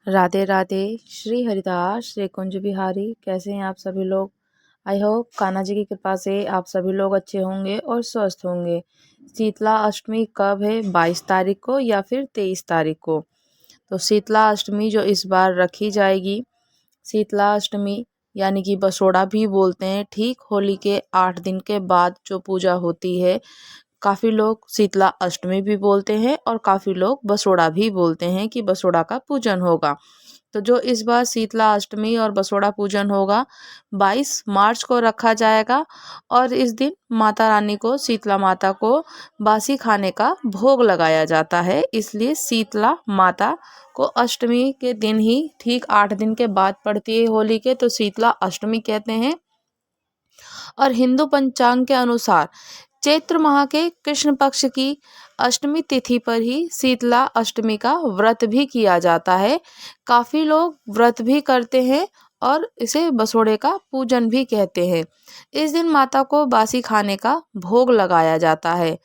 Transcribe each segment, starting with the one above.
राधे राधे। श्री हरिदास, श्री कुंज बिहारी। कैसे हैं आप सभी लोग? आई होप कान्हा जी की कृपा से आप सभी लोग अच्छे होंगे और स्वस्थ होंगे। शीतला अष्टमी कब है? 22 तारीख को या फिर 23 तारीख को। तो शीतला अष्टमी जो इस बार रखी जाएगी, शीतला अष्टमी यानी कि बसोड़ा भी बोलते हैं, ठीक होली के 8 दिन के बाद जो पूजा होती है। काफ़ी लोग शीतला अष्टमी भी बोलते हैं और काफ़ी लोग बसोड़ा भी बोलते हैं कि बसोड़ा का पूजन होगा। तो जो इस बार शीतला अष्टमी और बसोड़ा पूजन होगा 22 मार्च को रखा जाएगा। और इस दिन माता रानी को, शीतला माता को बासी खाने का भोग लगाया जाता है, इसलिए शीतला माता को अष्टमी के दिन ही ठीक 8 दिन के बाद पड़ती है होली के, तो शीतला अष्टमी कहते हैं। और हिंदू पंचांग के अनुसार चैत्र माह के कृष्ण पक्ष की अष्टमी तिथि पर ही शीतला अष्टमी का व्रत भी किया जाता है। काफ़ी लोग व्रत भी करते हैं और इसे बसोड़े का पूजन भी कहते हैं। इस दिन माता को बासी खाने का भोग लगाया जाता है।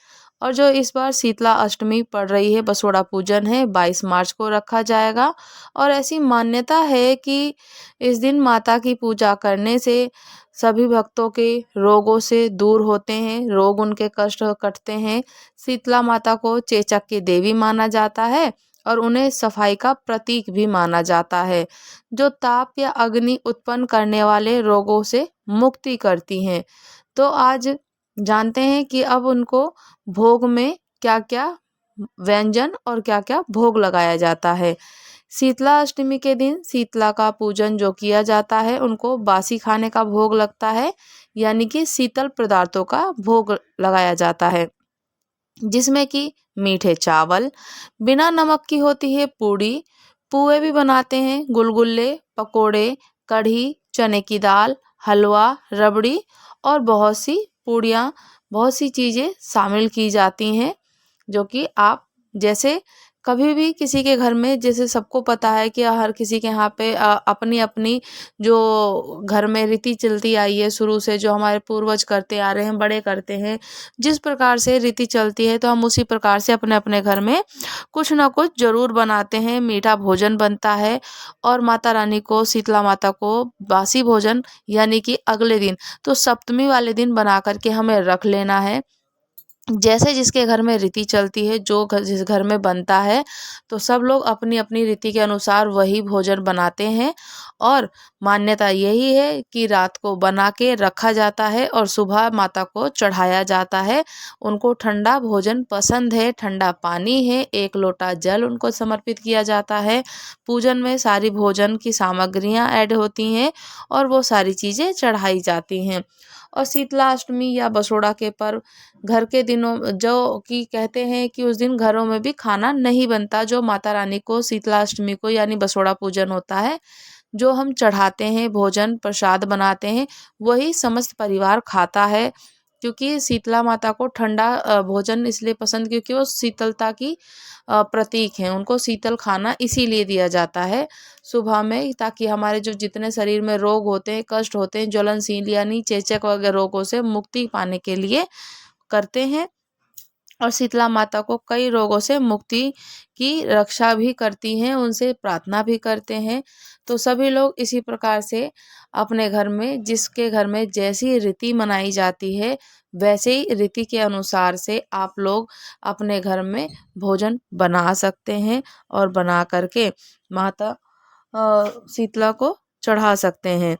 और जो इस बार शीतला अष्टमी पड़ रही है, बसोड़ा पूजन है, 22 मार्च को रखा जाएगा। और ऐसी मान्यता है कि इस दिन माता की पूजा करने से सभी भक्तों के रोगों से दूर होते हैं, रोग उनके कष्ट कटते हैं। शीतला माता को चेचक की देवी माना जाता है और उन्हें सफाई का प्रतीक भी माना जाता है, जो ताप या अग्नि उत्पन्न करने वाले रोगों से मुक्ति करती हैं। तो आज जानते हैं कि अब उनको भोग में क्या क्या व्यंजन और क्या क्या भोग लगाया जाता है। शीतला अष्टमी के दिन शीतला का पूजन जो किया जाता है, उनको बासी खाने का भोग लगता है, यानी कि शीतल पदार्थों का भोग लगाया जाता है, जिसमें कि मीठे चावल, बिना नमक की होती है पूड़ी, पुए भी बनाते हैं, गुलगुल्ले, पकोड़े, कढ़ी, चने की दाल, हलवा, रबड़ी और बहुत सी पूड़ियाँ, बहुत सी चीज़ें शामिल की जाती हैं। जो कि आप जैसे कभी भी किसी के घर में, जैसे सबको पता है कि हर किसी के यहाँ पे अपनी अपनी जो घर में रीति चलती आई है शुरू से, जो हमारे पूर्वज करते आ रहे हैं, बड़े करते हैं, जिस प्रकार से रीति चलती है, तो हम उसी प्रकार से अपने अपने घर में कुछ ना कुछ जरूर बनाते हैं, मीठा भोजन बनता है। और माता रानी को, शीतला माता को बासी भोजन यानी कि अगले दिन, तो सप्तमी वाले दिन बना करके हमें रख लेना है। जैसे जिसके घर में रीति चलती है, जिस घर में बनता है, तो सब लोग अपनी अपनी रीति के अनुसार वही भोजन बनाते हैं। और मान्यता यही है कि रात को बना के रखा जाता है और सुबह माता को चढ़ाया जाता है। उनको ठंडा भोजन पसंद है, ठंडा पानी है, 1 लोटा जल उनको समर्पित किया जाता है। पूजन में सारी भोजन की सामग्रियाँ ऐड होती हैं और वो सारी चीज़ें चढ़ाई जाती हैं। और शीतला अष्टमी या बसोड़ा के पर्व घर के दिनों, जो कि कहते हैं कि उस दिन घरों में भी खाना नहीं बनता, जो माता रानी को शीतला अष्टमी को यानी बसोड़ा पूजन होता है, जो हम चढ़ाते हैं, भोजन प्रसाद बनाते हैं, वही समस्त परिवार खाता है। क्योंकि शीतला माता को ठंडा भोजन इसलिए पसंद, क्योंकि वो शीतलता की प्रतीक हैं, उनको शीतल खाना इसीलिए दिया जाता है सुबह में, ताकि हमारे जो जितने शरीर में रोग होते हैं, कष्ट होते हैं, ज्वलनशील यानी चेचक वगैरह रोगों से मुक्ति पाने के लिए करते हैं। और शीतला माता को कई रोगों से मुक्ति की रक्षा भी करती हैं, उनसे प्रार्थना भी करते हैं। तो सभी लोग इसी प्रकार से अपने घर में, जिसके घर में जैसी रीति मनाई जाती है, वैसे ही रीति के अनुसार से आप लोग अपने घर में भोजन बना सकते हैं और बना करके माता शीतला को चढ़ा सकते हैं।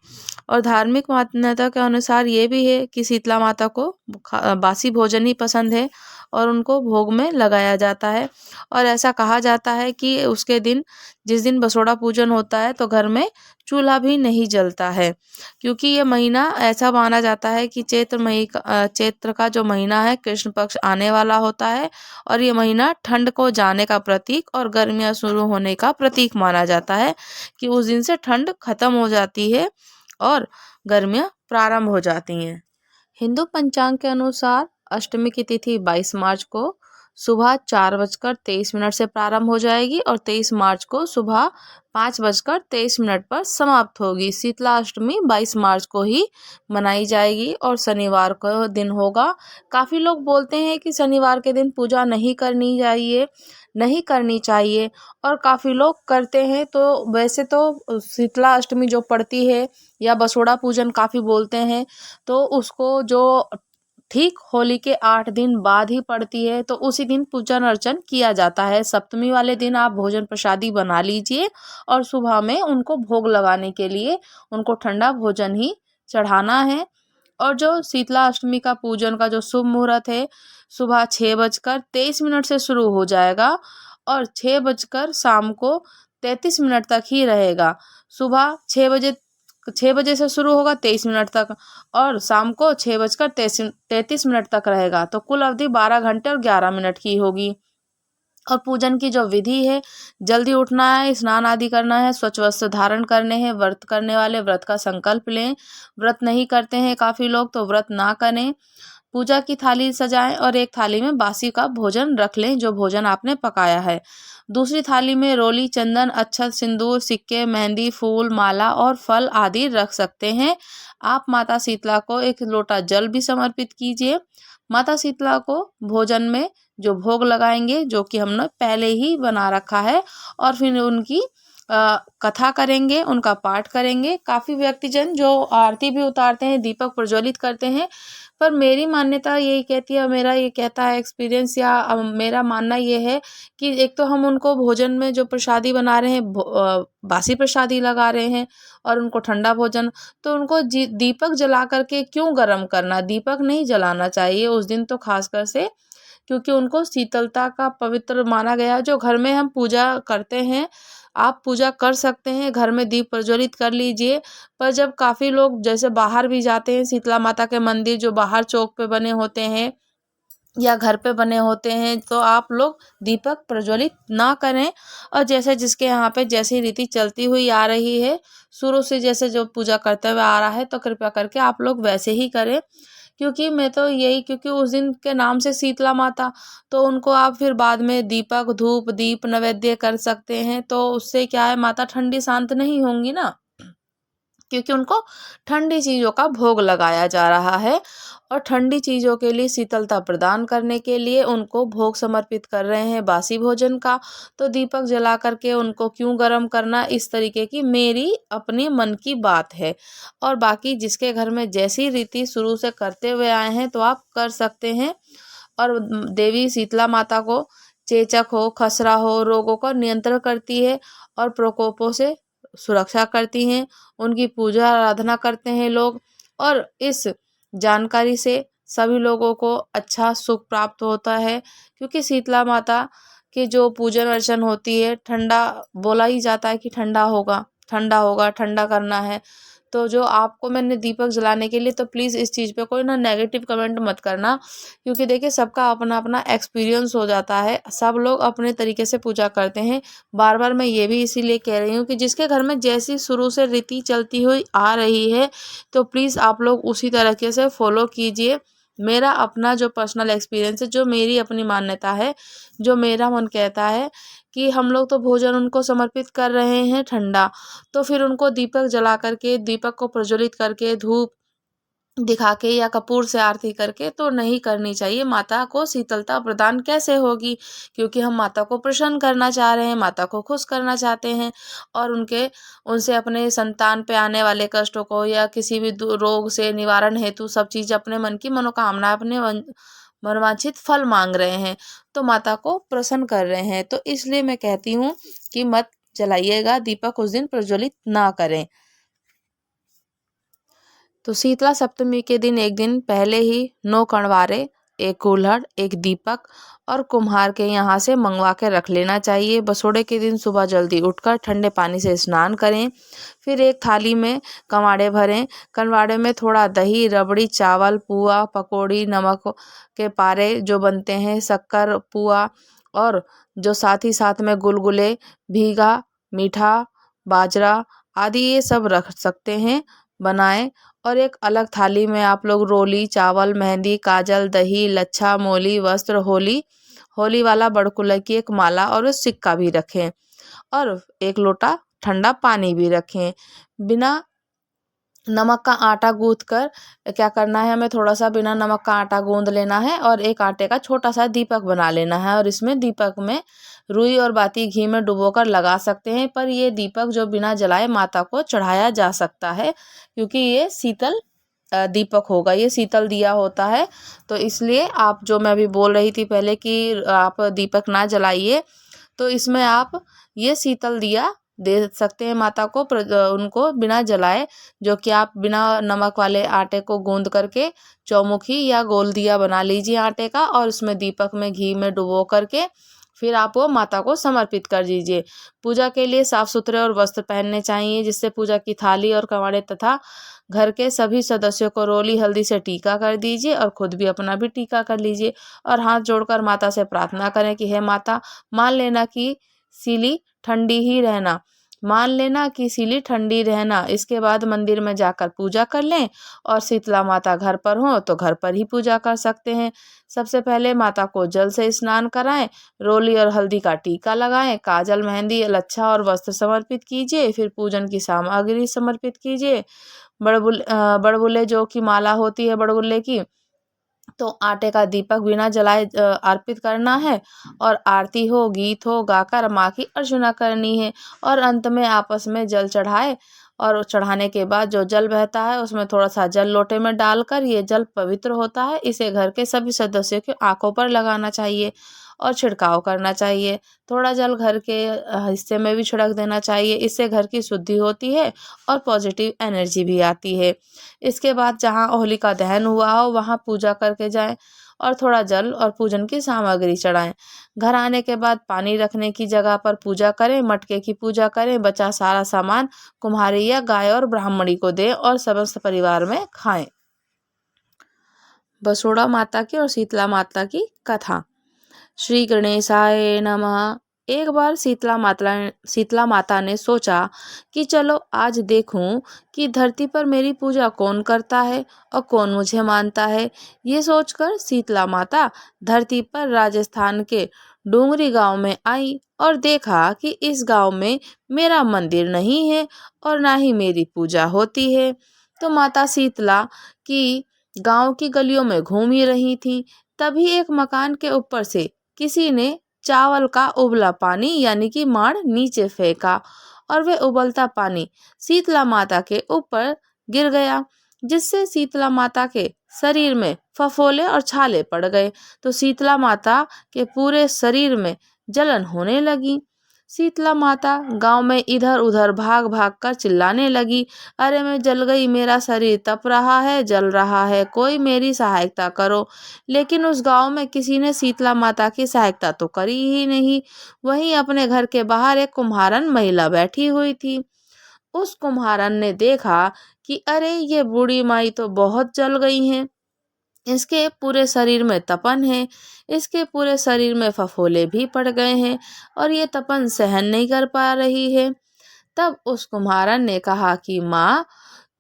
और धार्मिक मान्यता के अनुसार ये भी है कि शीतला माता को बासी भोजन ही पसंद है और उनको भोग में लगाया जाता है। और ऐसा कहा जाता है कि उसके दिन, जिस दिन बसोड़ा पूजन होता है, तो घर में चूल्हा भी नहीं जलता है, क्योंकि ये महीना ऐसा माना जाता है कि चैत्र का जो महीना है, कृष्ण पक्ष आने वाला होता है। और ये महीना ठंड को जाने का प्रतीक और गर्मियाँ शुरू होने का प्रतीक माना जाता है, कि उस दिन से ठंड खत्म हो जाती है और गर्मियाँ प्रारंभ हो जाती हैं। हिंदू पंचांग के अनुसार अष्टमी की तिथि 22 मार्च को सुबह 4:23 से प्रारंभ हो जाएगी और 23 मार्च को सुबह 5:23 पर समाप्त होगी। शीतला अष्टमी 22 मार्च को ही मनाई जाएगी और शनिवार को दिन होगा। काफ़ी लोग बोलते हैं कि शनिवार के दिन पूजा नहीं करनी चाहिए और काफ़ी लोग करते हैं। तो वैसे तो शीतला अष्टमी जो पड़ती है या बसोड़ा पूजन काफ़ी बोलते हैं, तो उसको जो ठीक होली के 8 दिन बाद ही पड़ती है, तो उसी दिन पूजन अर्चन किया जाता है। सप्तमी वाले दिन आप भोजन प्रसादी बना लीजिए और सुबह में उनको भोग लगाने के लिए उनको ठंडा भोजन ही चढ़ाना है। और जो शीतला अष्टमी का पूजन का जो शुभ मुहूर्त है, सुबह 6:23 से शुरू हो जाएगा और 6 बजकर शाम को 33 तक ही रहेगा। सुबह 6 बजे से शुरू होगा 23 तक और शाम को 6:33 तक रहेगा। तो कुल अवधि 12 घंटे और 11 मिनट की होगी। और पूजन की जो विधि है, जल्दी उठना है, स्नान आदि करना है, स्वच्छ वस्त्र धारण करने हैं। व्रत करने वाले व्रत का संकल्प लें। व्रत नहीं करते हैं काफ़ी लोग, तो व्रत ना करें। पूजा की थाली सजाएं और एक थाली में बासी का भोजन रख लें, जो भोजन आपने पकाया है। दूसरी थाली में रोली, चंदन, अक्षत, सिंदूर, सिक्के, मेहंदी, फूल, माला और फल आदि रख सकते हैं। आप माता शीतला को एक लोटा जल भी समर्पित कीजिए। माता शीतला को भोजन में जो भोग लगाएंगे, जो कि हमने पहले ही बना रखा है, और फिर उनकी कथा करेंगे, उनका पाठ करेंगे। काफ़ी व्यक्तिजन जो आरती भी उतारते हैं, दीपक प्रज्वलित करते हैं। पर मेरी मान्यता यही कहती है, मेरा ये कहता है एक्सपीरियंस या मेरा मानना ये है कि एक तो हम उनको भोजन में जो प्रसादी बना रहे हैं, बासी प्रसादी लगा रहे हैं और उनको ठंडा भोजन, तो उनको दीपक जला करके क्यों गर्म करना। दीपक नहीं जलाना चाहिए उस दिन तो खासकर से, क्योंकि उनको शीतलता का पवित्र माना गया है। जो घर में हम पूजा करते हैं, आप पूजा कर सकते हैं, घर में दीप प्रज्वलित कर लीजिए। पर जब काफ़ी लोग जैसे बाहर भी जाते हैं, शीतला माता के मंदिर जो बाहर चौक पे बने होते हैं या घर पे बने होते हैं, तो आप लोग दीपक प्रज्वलित ना करें। और जैसे जिसके यहाँ पे जैसी रीति चलती हुई आ रही है, शुरू से जैसे जो पूजा करते हुए आ रहा है, तो कृपया करके आप लोग वैसे ही करें। क्योंकि मैं तो यही, क्योंकि उस दिन के नाम से शीतला माता, तो उनको आप फिर बाद में दीपक, धूप, दीप नैवेद्य कर सकते हैं। तो उससे क्या है, माता ठंडी शांत नहीं होंगी ना, क्योंकि उनको ठंडी चीज़ों का भोग लगाया जा रहा है और ठंडी चीज़ों के लिए शीतलता प्रदान करने के लिए उनको भोग समर्पित कर रहे हैं बासी भोजन का। तो दीपक जला करके उनको क्यों गर्म करना, इस तरीके की मेरी अपने मन की बात है। और बाकी जिसके घर में जैसी रीति शुरू से करते हुए आए हैं, तो आप कर सकते हैं। और देवी शीतला माता को चेचक हो, खसरा हो, रोगों का नियंत्रण करती है और प्रकोपों से सुरक्षा करती हैं। उनकी पूजा आराधना करते हैं लोग, और इस जानकारी से सभी लोगों को अच्छा सुख प्राप्त होता है। क्योंकि शीतला माता के जो पूजन अर्चन होती है, ठंडा बोला ही जाता है कि ठंडा होगा, ठंडा होगा, ठंडा करना है। तो जो आपको मैंने दीपक जलाने के लिए, तो प्लीज़ इस चीज़ पे कोई ना नेगेटिव कमेंट मत करना, क्योंकि देखिए सबका अपना अपना एक्सपीरियंस हो जाता है, सब लोग अपने तरीके से पूजा करते हैं। बार बार मैं ये भी इसीलिए कह रही हूँ कि जिसके घर में जैसी शुरू से रीति चलती हुई आ रही है, तो प्लीज़ आप लोग उसी तरीके से फॉलो कीजिए। मेरा अपना जो पर्सनल एक्सपीरियंस है, जो मेरी अपनी मान्यता है, जो मेरा मन कहता है कि हम लोग तो भोजन उनको समर्पित कर रहे हैं ठंडा, तो फिर उनको दीपक जला करके, दीपक को प्रज्वलित करके, धूप दिखा के या कपूर से आरती करके तो नहीं करनी चाहिए। माता को शीतलता प्रदान कैसे होगी, क्योंकि हम माता को प्रसन्न करना चाह रहे हैं, माता को खुश करना चाहते हैं और उनसे अपने संतान पे आने वाले कष्टों को या किसी भी रोग से निवारण हेतु सब चीज़, अपने मन की मनोकामना, अपने मनोवांछित फल मांग रहे हैं, तो माता को प्रसन्न कर रहे हैं। तो इसलिए मैं कहती हूँ कि मत जलाइएगा दीपक, उस दिन प्रज्वलित ना करें। तो शीतला सप्तमी के दिन एक दिन पहले ही 9 कणवारे, एक कुल्हड़, एक दीपक और कुम्हार के यहाँ से मंगवा के रख लेना चाहिए। बसोड़े के दिन सुबह जल्दी उठकर ठंडे पानी से स्नान करें। फिर एक थाली में कवाड़े भरें। कनवाड़े में थोड़ा दही, रबड़ी, चावल, पुआ, पकौड़ी, नमक के पारे जो बनते हैं, शक्कर, पुआ, और जो साथ ही साथ में गुलगुले, भीगा मीठा, बाजरा आदि ये सब रख सकते हैं बनाएं। और एक अलग थाली में आप लोग रोली, चावल, मेहंदी, काजल, दही, लच्छा, मोली, वस्त्र, होली होली वाला बड़कुल्हे की एक माला और उस सिक्का भी रखें और एक लोटा ठंडा पानी भी रखें। बिना नमक का आटा गूंथ कर क्या करना है, हमें थोड़ा सा बिना नमक का आटा गूंद लेना है और एक आटे का छोटा सा दीपक बना लेना है और इसमें दीपक में रुई और बाती घी में डुबोकर लगा सकते हैं। पर ये दीपक जो बिना जलाए माता को चढ़ाया जा सकता है, क्योंकि ये शीतल दीपक होगा, ये शीतल दिया होता है। तो इसलिए आप, जो मैं अभी बोल रही थी पहले कि आप दीपक ना जलाइए, तो इसमें आप ये शीतल दिया दे सकते हैं माता को, उनको बिना जलाए, जो कि आप बिना नमक वाले आटे को गूंद करके चौमुखी या गोल दिया बना लीजिए आटे का और उसमें दीपक में घी में डुबो करके फिर आप वो माता को समर्पित कर दीजिए। पूजा के लिए साफ सुथरे और वस्त्र पहनने चाहिए, जिससे पूजा की थाली और कवाड़े तथा घर के सभी सदस्यों को रोली हल्दी से टीका कर दीजिए और खुद भी अपना भी टीका कर लीजिए और हाथ जोड़कर माता से प्रार्थना करें कि हे माता, मान लेना कि सीली ठंडी ही रहना, मान लेना कि सीली ठंडी रहना। इसके बाद मंदिर में जाकर पूजा कर लें और शीतला माता घर पर हो तो घर पर ही पूजा कर सकते हैं। सबसे पहले माता को जल से स्नान कराएं, रोली और हल्दी का टीका लगाएं, काजल, मेहंदी, लच्छा और वस्त्र समर्पित कीजिए। फिर पूजन की सामग्री समर्पित कीजिए। बड़बुल्ले जो की माला होती है बड़गुल्ले की, तो आटे का दीपक बिना जलाए अर्पित करना है और आरती हो, गीत हो गाकर माँ की अर्चना करनी है और अंत में आपस में जल चढ़ाए और चढ़ाने के बाद जो जल बहता है उसमें थोड़ा सा जल लोटे में डालकर, ये जल पवित्र होता है, इसे घर के सभी सदस्यों की आंखों पर लगाना चाहिए और छिड़काव करना चाहिए। थोड़ा जल घर के हिस्से में भी छिड़क देना चाहिए, इससे घर की शुद्धि होती है और पॉजिटिव एनर्जी भी आती है। इसके बाद जहाँ होलिका दहन हुआ हो वहाँ पूजा करके जाएं और थोड़ा जल और पूजन की सामग्री चढ़ाएं। घर आने के बाद पानी रखने की जगह पर पूजा करें, मटके की पूजा करें, बचा सारा सामान कुम्हारी या गाय और ब्राह्मणी को दें और समस्त परिवार में खाएं। बसोड़ा माता की और शीतला माता की कथा। श्री गणेशाय नमः। एक बार शीतला माता ने सोचा कि चलो आज देखूं कि धरती पर मेरी पूजा कौन करता है और कौन मुझे मानता है। ये सोचकर शीतला माता धरती पर राजस्थान के डूंगरी गांव में आई और देखा कि इस गांव में मेरा मंदिर नहीं है और ना ही मेरी पूजा होती है। तो माता शीतला की गांव की गलियों में घूम ही रही थी, तभी एक मकान के ऊपर से किसी ने चावल का उबला पानी यानी कि माड़ नीचे फेंका और वह उबलता पानी शीतला माता के ऊपर गिर गया, जिससे शीतला माता के शरीर में फफोले और छाले पड़ गए। तो शीतला माता के पूरे शरीर में जलन होने लगी। शीतला माता गांव में इधर उधर भाग भाग कर चिल्लाने लगी, अरे मैं जल गई, मेरा शरीर तप रहा है, जल रहा है, कोई मेरी सहायता करो। लेकिन उस गांव में किसी ने शीतला माता की सहायता तो करी ही नहीं। वहीं अपने घर के बाहर एक कुम्हारन महिला बैठी हुई थी। उस कुम्हारन ने देखा कि अरे ये बूढ़ी माई तो बहुत जल गई हैं, इसके पूरे शरीर में तपन है, इसके पूरे शरीर में फफोले भी पड़ गए हैं और ये तपन सहन नहीं कर पा रही है। तब उस कुम्हारन ने कहा कि माँ,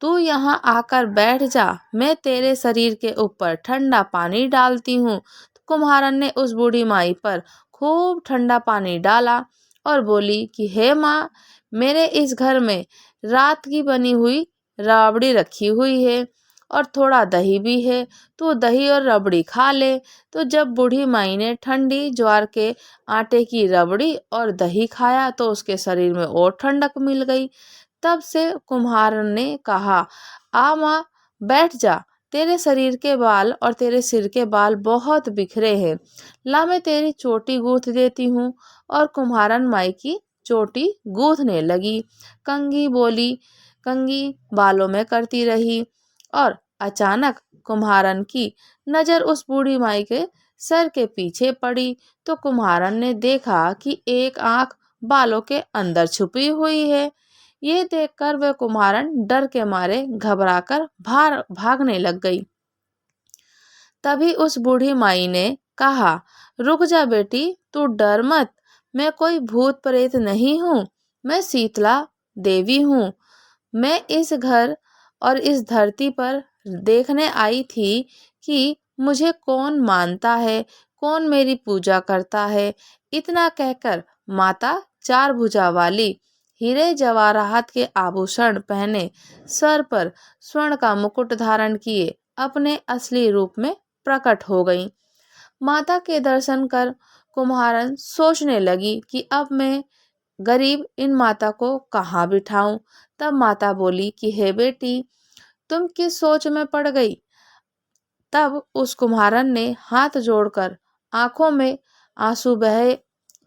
तू यहाँ आकर बैठ जा, मैं तेरे शरीर के ऊपर ठंडा पानी डालती हूँ। तो कुम्हारन ने उस बूढ़ी माई पर खूब ठंडा पानी डाला और बोली कि हे माँ, मेरे इस घर में रात की बनी हुई राबड़ी रखी हुई है और थोड़ा दही भी है, तो दही और रबड़ी खा ले। तो जब बूढ़ी माई ने ठंडी ज्वार के आटे की रबड़ी और दही खाया तो उसके शरीर में और ठंडक मिल गई। तब से कुम्हारन ने कहा, आ माँ, बैठ जा, तेरे शरीर के बाल और तेरे सिर के बाल बहुत बिखरे हैं, ला मैं तेरी चोटी गूंथ देती हूँ। और कुम्हारन माई की चोटी गूंथने लगी। कंघी बालों में करती रही और अचानक कुम्हारन की नजर उस बूढ़ी माई के सर के पीछे पड़ी। तो कुम्हारन ने देखा कि एक आंख बालों के अंदर छुपी हुई है। ये देखकर वह कुम्हारन डर के मारे घबराकर भागने लग गई। तभी उस बूढ़ी माई ने कहा, रुक जा बेटी, तू डर मत, मैं कोई भूत प्रेत नहीं हूँ, मैं शीतला देवी हूँ। मैं इस घर और इस धरती पर देखने आई थी कि मुझे कौन मानता है, कौन मेरी पूजा करता है। इतना कहकर माता चार भुजा वाली हीरे जवाहरात के आभूषण पहने, सर पर स्वर्ण का मुकुट धारण किए अपने असली रूप में प्रकट हो गईं। माता के दर्शन कर कुम्हारन सोचने लगी कि अब मैं गरीब इन माता को कहाँ बिठाऊं। तब माता बोली कि हे बेटी, तुम किस सोच में पड़ गई। तब उस कुम्हारन ने हाथ जोड़कर आंखों में आंसू बहे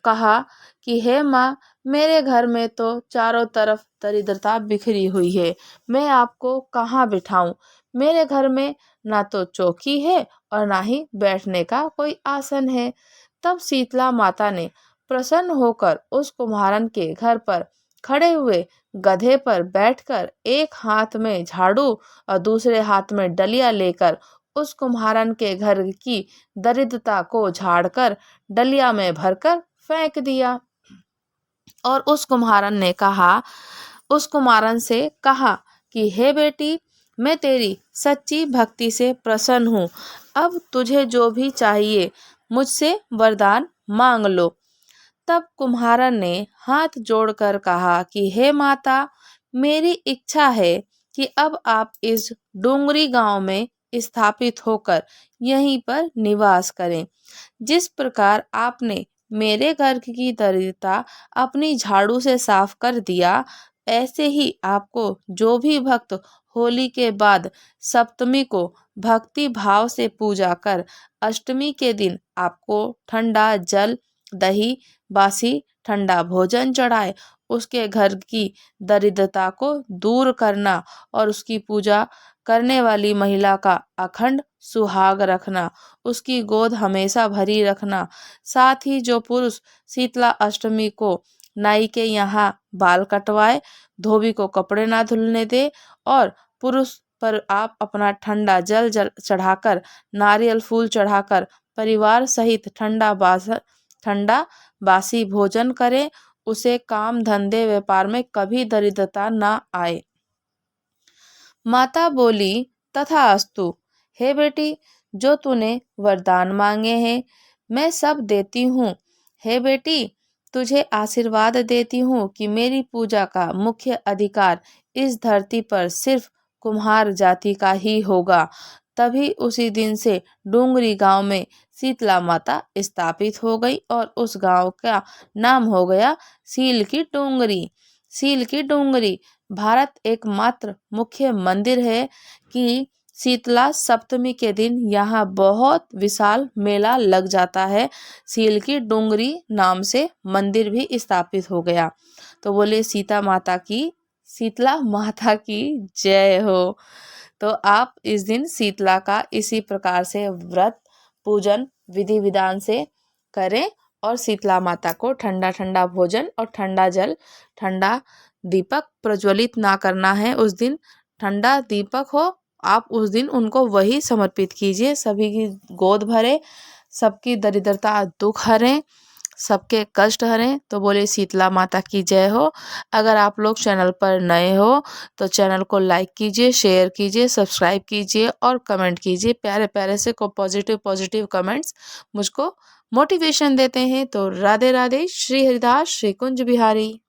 कहा कि हे माँ, मेरे घर में तो चारों तरफ दरिद्रता बिखरी हुई है, मैं आपको कहाँ बिठाऊं। मेरे घर में ना तो चौकी है और ना ही बैठने का कोई आसन है। तब शीतला माता ने प्रसन्न होकर उस कुम्हारन के घर पर खड़े हुए गधे पर बैठकर एक हाथ में झाड़ू और दूसरे हाथ में डलिया लेकर उस कुम्हारन के घर की दरिद्रता को झाड़कर डलिया में भरकर फेंक दिया। और उस कुम्हारन से कहा कि हे बेटी, मैं तेरी सच्ची भक्ति से प्रसन्न हूँ। अब तुझे जो भी चाहिए मुझसे वरदान मांग लो। तब कुम्हारन ने हाथ जोड़कर कहा कि हे माता, मेरी इच्छा है कि अब आप इस डोंगरी गांव में स्थापित होकर यहीं पर निवास करें। जिस प्रकार आपने मेरे घर की दरिद्रता अपनी झाड़ू से साफ कर दिया, ऐसे ही आपको जो भी भक्त होली के बाद सप्तमी को भक्ति भाव से पूजा कर अष्टमी के दिन आपको ठंडा जल, दही, बासी ठंडा भोजन चढ़ाए, उसके घर की दरिद्रता को दूर करना और उसकी पूजा करने वाली महिला का अखंड सुहाग रखना, उसकी गोद हमेशा भरी रखना। साथ ही जो पुरुष शीतला अष्टमी को नाई के यहाँ बाल कटवाए, धोबी को कपड़े ना धुलने दे और पुरुष पर आप अपना ठंडा जल चढ़ाकर, नारियल फूल चढ़ाकर परिवार सहित ठंडा बासी भोजन करें, उसे काम धंधे व्यापार में कभी दरिद्रता ना आए। माता बोली तथास्तु। हे बेटी, जो तूने वरदान मांगे हैं मैं सब देती हूँ। हे बेटी, तुझे आशीर्वाद देती हूँ कि मेरी पूजा का मुख्य अधिकार इस धरती पर सिर्फ कुम्हार जाति का ही होगा। तभी उसी दिन से डोंगरी गांव में शीतला माता स्थापित हो गई और उस गांव का नाम हो गया सील की डोंगरी। सील की डोंगरी भारत एकमात्र मुख्य मंदिर है कि शीतला सप्तमी के दिन यहाँ बहुत विशाल मेला लग जाता है। सील की डोंगरी नाम से मंदिर भी स्थापित हो गया। तो बोले शीतला माता की जय हो। तो आप इस दिन शीतला का इसी प्रकार से व्रत पूजन विधि विधान से करें और शीतला माता को ठंडा ठंडा भोजन और ठंडा जल, ठंडा दीपक प्रज्वलित ना करना है। उस दिन ठंडा दीपक हो, आप उस दिन उनको वही समर्पित कीजिए। सभी की गोद भरे, सबकी दरिद्रता दुख हरें, सबके कष्ट हरें। तो बोले शीतला माता की जय हो। अगर आप लोग चैनल पर नए हो तो चैनल को लाइक कीजिए, शेयर कीजिए, सब्सक्राइब कीजिए और कमेंट कीजिए। प्यारे प्यारे से को पॉजिटिव कमेंट्स मुझको मोटिवेशन देते हैं। तो राधे राधे। श्री हरिदास, श्री कुंज बिहारी।